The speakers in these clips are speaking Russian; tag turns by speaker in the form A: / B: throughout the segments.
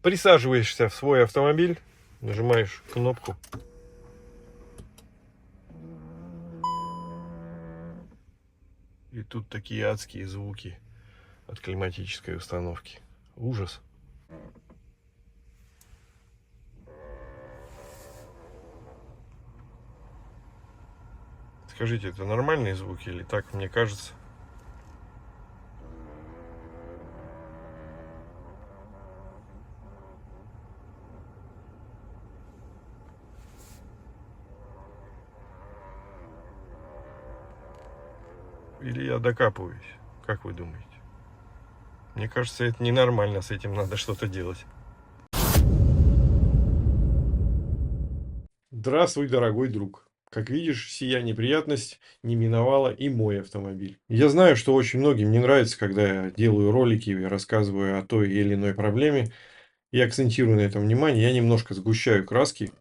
A: Присаживаешься в свой автомобиль, нажимаешь кнопку. И тут такие адские звуки от климатической установки. Ужас. Скажите, это нормальные звуки или так мне кажется? Или я докапываюсь? Как вы думаете? Мне кажется, это ненормально, с этим надо что-то делать. Здравствуй, дорогой друг. Как видишь, сия неприятность не миновала и мой автомобиль. Я знаю, что очень многим не нравится, когда я делаю ролики и рассказываю о той или иной проблеме. Я акцентирую на этом внимание, я немножко сгущаю краски.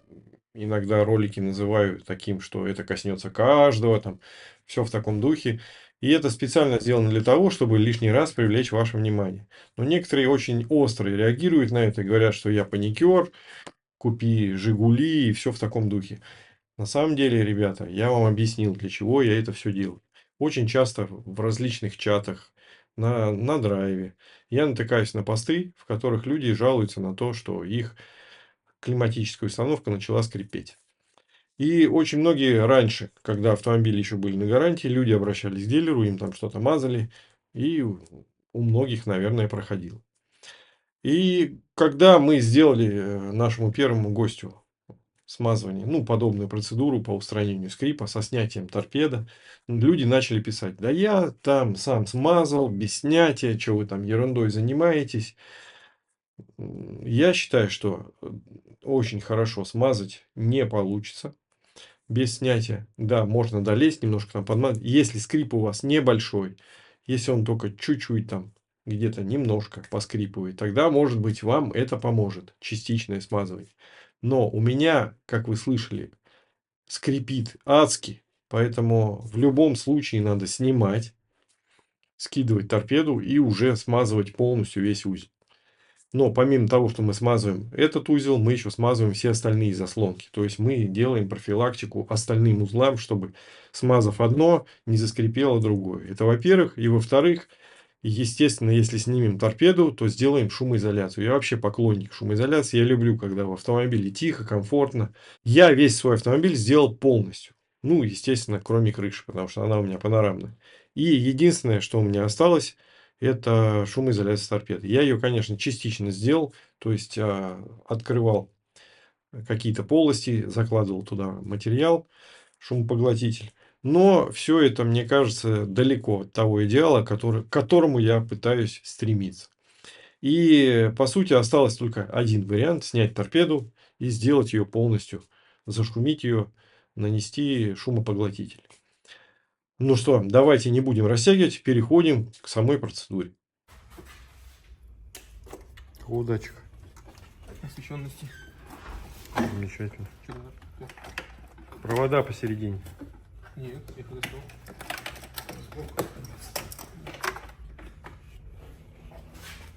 A: Иногда ролики называю таким, что это коснется каждого, там, все в таком духе. И это специально сделано для того, чтобы лишний раз привлечь ваше внимание. Но некоторые очень остро реагируют на это и говорят, что я паникер, купи «Жигули» и все в таком духе. На самом деле, ребята, я вам объяснил, для чего я это все делаю. Очень часто в различных чатах, на драйве, я натыкаюсь на посты, в которых люди жалуются на то, что их климатическая установка начала скрипеть. И очень многие раньше, когда автомобили еще были на гарантии, люди обращались к дилеру, им там что-то мазали, и у многих, наверное, проходило. И когда мы сделали нашему первому гостю смазывание, ну, подобную процедуру по устранению скрипа со снятием торпеды, люди начали писать: да я там сам смазал, без снятия, что вы там ерундой занимаетесь. Я считаю, что очень хорошо смазать не получится без снятия. Да, можно долезть, немножко там подмазать. Если скрип у вас небольшой, если он только чуть-чуть там где-то немножко поскрипывает, тогда, может быть, вам это поможет, частичное смазывание. Но у меня, как вы слышали, скрипит адски, поэтому в любом случае надо снимать, скидывать торпеду и уже смазывать полностью весь узел. Но помимо того, что мы смазываем этот узел, мы еще смазываем все остальные заслонки. То есть мы делаем профилактику остальным узлам, чтобы, смазав одно, не заскрипело другое. Это во-первых. И во-вторых, естественно, если снимем торпеду, то сделаем шумоизоляцию. Я вообще поклонник шумоизоляции. Я люблю, когда в автомобиле тихо, комфортно. Я весь свой автомобиль сделал полностью. Ну, естественно, кроме крыши, потому что она у меня панорамная. И единственное, что у меня осталось, это шумоизоляция торпеды. Я ее, конечно, частично сделал, то есть открывал какие-то полости, закладывал туда материал, шумопоглотитель. Но все это, мне кажется, далеко от того идеала, к которому я пытаюсь стремиться. И, по сути, осталось только один вариант: снять торпеду и сделать ее полностью, зашумить ее, нанести шумопоглотитель. Ну что, давайте не будем растягивать, переходим к самой процедуре. Удачи.
B: Освещенности.
A: Замечательно. Провода посередине.
B: Нет, я подошел.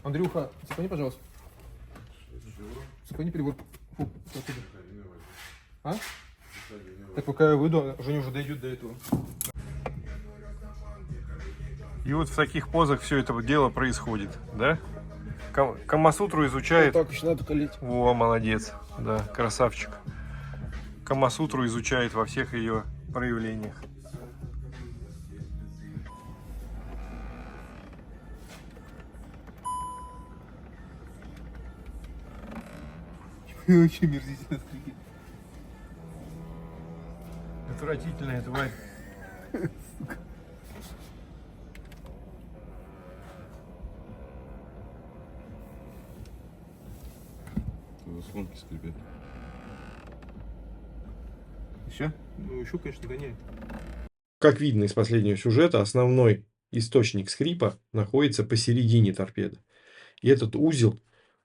B: Андрюха, цепани, пожалуйста. Цепани прибор. Фу, оттуда. А? Так пока я выйду, Женя уже дойдет до этого.
A: И вот в таких позах все это дело происходит, да? Камасутру изучает.
B: Так, еще надо колеть.
A: О, молодец, да, красавчик. Камасутру изучает во всех ее проявлениях.
B: Очень мерзительно стрики.
A: Отвратительная тварь.
C: Заслонки скрипят.
B: Еще? Ну, еще, конечно, гоняет.
A: Как видно из последнего сюжета, основной источник скрипа находится посередине торпеды. И этот узел,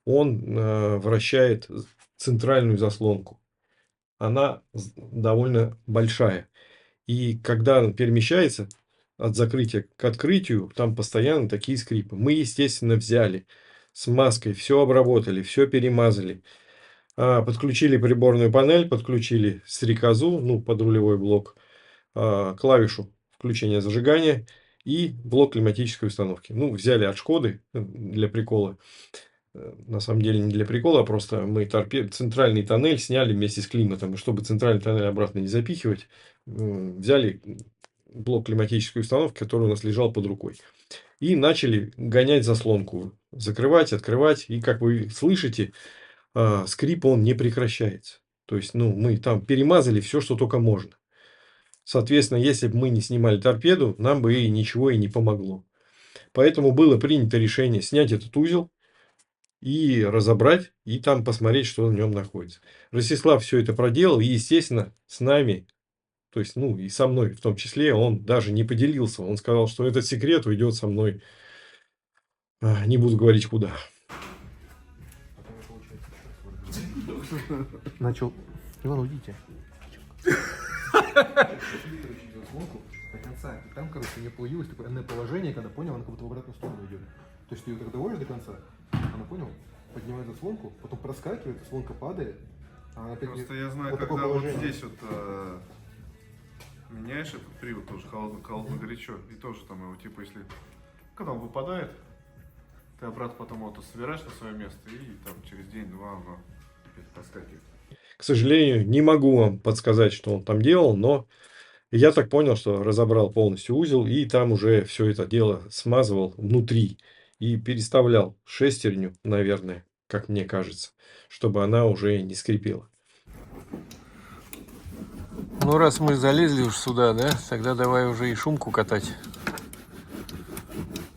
A: он вращает центральную заслонку. Она довольно большая. И когда она перемещается от закрытия к открытию, там постоянно такие скрипы. Мы, естественно, взяли смазкой, все обработали, все перемазали. Подключили приборную панель, подключили стрекозу, ну, подрулевой блок, клавишу включения зажигания и блок климатической установки. Ну, взяли от Шкоды для прикола. На самом деле не для прикола, а просто мы центральный тоннель сняли вместе с климатом. И чтобы центральный тоннель обратно не запихивать, взяли блок климатической установки, который у нас лежал под рукой. И начали гонять заслонку. Закрывать, открывать. И как вы слышите, скрип он не прекращается. То есть, ну, мы там перемазали все, что только можно. Соответственно, если бы мы не снимали торпеду, нам бы и ничего и не помогло. Поэтому было принято решение снять этот узел и разобрать, и там посмотреть, что в нем находится. Ростислав все это проделал, и, естественно, с нами, то есть, ну, и со мной в том числе, он даже не поделился. Он сказал, что этот секрет уйдет со мной, не буду говорить куда.
B: Начал. Иван, уйдите. До конца. И там, короче, не получилось такое положение, когда понял, она как будто в обратную сторону идет. То есть ты ее так доводишь до конца, она понял, поднимает заслонку, потом проскакивает, заслонка падает, а она опять
C: Просто я знаю,
B: вот такое
C: когда вот
B: положение.
C: здесь вот меняешь этот привод тоже холодно горячо, и тоже там его типа если когда он выпадает, ты обратно потом его собираешь на свое место и там через день-два оно опять проскакивает.
A: К сожалению, не могу вам подсказать, что он там делал, но я так понял, что разобрал полностью узел и там уже все это дело смазывал внутри и переставлял шестерню, наверное, как мне кажется, чтобы она уже не скрипела.
D: Ну, раз мы залезли уж сюда, да, тогда давай уже и шумку катать.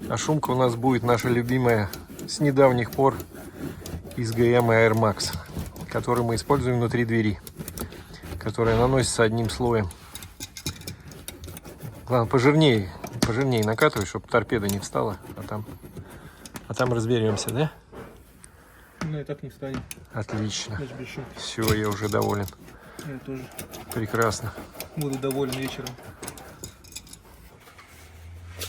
D: А шумка у нас будет наша любимая с недавних пор из ГМ Air Max, который мы используем внутри двери, которая наносится одним слоем. Главное, пожирнее накатывай, чтобы торпеда не встала, а там разберемся, да?
B: Ну и так не встанет.
D: Отлично.
B: Значит, без шумки.
D: Все, я уже доволен.
B: Я тоже
D: Прекрасно.
B: буду доволен вечером.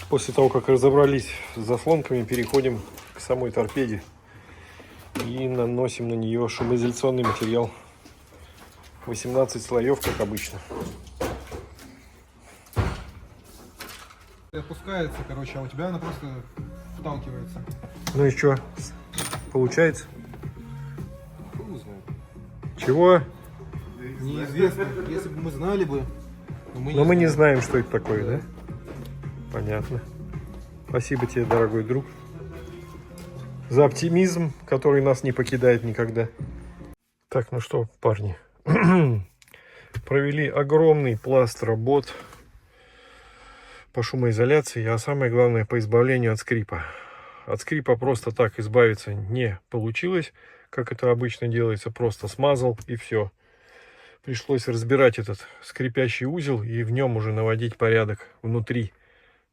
A: После того, как разобрались с заслонками, переходим к самой торпеде и наносим на нее шумоизоляционный материал. 18 слоев, как обычно.
B: Опускается, короче, а у тебя она просто вталкивается.
A: Ну и что? Получается?
B: Хуй знает.
A: Чего?
B: Неизвестно. Если бы мы знали бы, но мы
A: Но мы не
B: знаем.
A: знаем, что это такое, да? Понятно. Спасибо тебе, дорогой друг, за оптимизм, который нас не покидает никогда. Так, ну что, парни, провели огромный пласт работ по шумоизоляции, а самое главное по избавлению от скрипа. От скрипа просто так избавиться не получилось, как это обычно делается, просто смазал и все. Пришлось разбирать этот скрипящий узел и в нем уже наводить порядок внутри.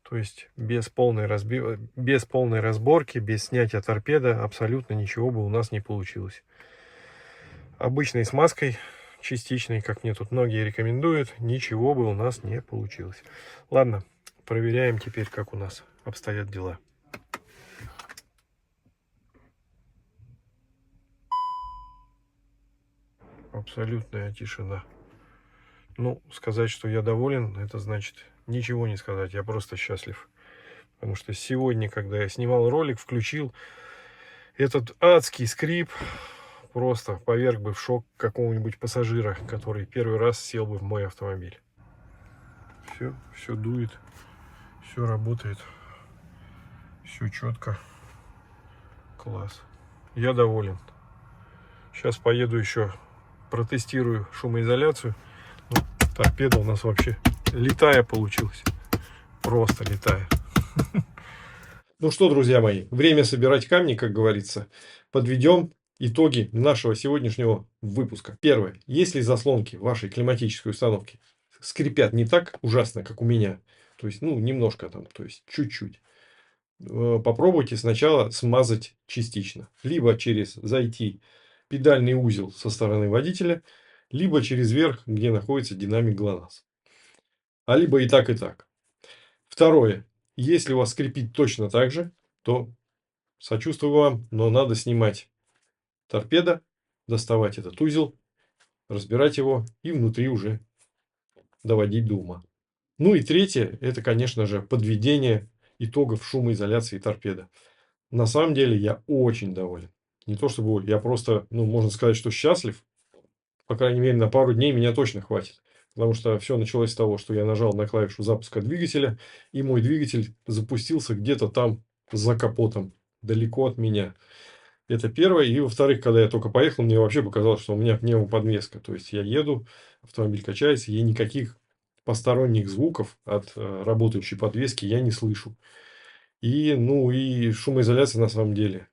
A: То есть без полной разборки, без снятия торпеда абсолютно ничего бы у нас не получилось. Обычной смазкой, частичной, как мне тут многие рекомендуют, ничего бы у нас не получилось. Ладно, проверяем теперь, как у нас обстоят дела. Абсолютная тишина. Ну, сказать, что я доволен, это значит ничего не сказать. Я просто счастлив. Потому что сегодня, когда я снимал ролик, включил этот адский скрип, просто поверг бы в шок какого-нибудь пассажира, который первый раз сел бы в мой автомобиль. Все дует, все работает, все четко. Класс. Я доволен. Сейчас поеду еще протестирую шумоизоляцию. Ну, торпеда у нас вообще летая получилась. Просто летая. Ну что, друзья мои, время собирать камни, как говорится. Подведем итоги нашего сегодняшнего выпуска. Первое. Если заслонки вашей климатической установки скрипят не так ужасно, как у меня, то есть, ну, немножко там, то есть, чуть-чуть, попробуйте сначала смазать частично. Либо через зайти педальный узел со стороны водителя, либо через верх, где находится динамик ГЛОНАСС. А либо и так, и так. Второе. Если у вас скрипит точно так же, то сочувствую вам, но надо снимать торпеда, доставать этот узел, разбирать его и внутри уже доводить до ума. Ну и третье, это, конечно же, подведение итогов шумоизоляции торпеда. На самом деле я очень доволен. Не то чтобы я просто, ну, можно сказать, что счастлив. По крайней мере, на пару дней меня точно хватит. Потому что все началось с того, что я нажал на клавишу запуска двигателя, и мой двигатель запустился где-то там за капотом, далеко от меня. Это первое. И во-вторых, когда я только поехал, мне вообще показалось, что у меня пневмоподвеска. То есть я еду, автомобиль качается, и никаких посторонних звуков от работающей подвески я не слышу. И, ну, и шумоизоляция на самом деле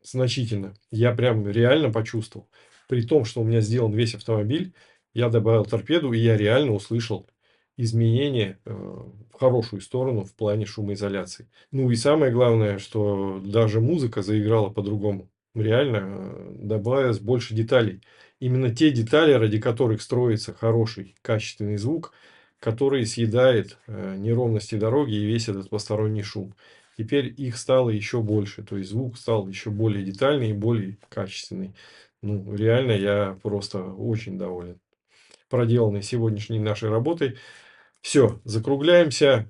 A: значительно. Я прям реально почувствовал. При том, что у меня сделан весь автомобиль, я добавил торпеду, и я реально услышал изменения в хорошую сторону в плане шумоизоляции. Ну и самое главное, что даже музыка заиграла по-другому. Реально добавилось больше деталей. Именно те детали, ради которых строится хороший, качественный звук, который съедает неровности дороги и весь этот посторонний шум. Теперь их стало еще больше, то есть звук стал еще более детальный и более качественный. Ну, реально я просто очень доволен проделанной сегодняшней нашей работой. Все, закругляемся.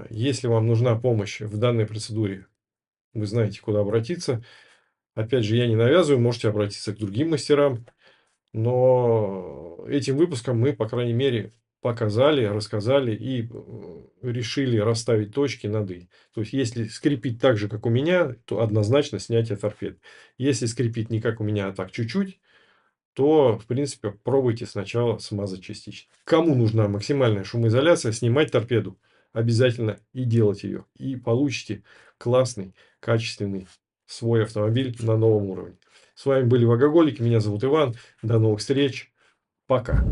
A: Если вам нужна помощь в данной процедуре, вы знаете, куда обратиться. Опять же, я не навязываю, можете обратиться к другим мастерам. Но этим выпуском мы, по крайней мере, показали, рассказали и решили расставить точки над «и». То есть, если скрипит так же, как у меня, то однозначно снятие торпед. Если скрипит не как у меня, а так чуть-чуть, то, в принципе, пробуйте сначала смазать частично. Кому нужна максимальная шумоизоляция, снимать торпеду обязательно и делать ее. И получите классный, качественный свой автомобиль на новом уровне. С вами были Вагоголики, меня зовут Иван. До новых встреч. Пока.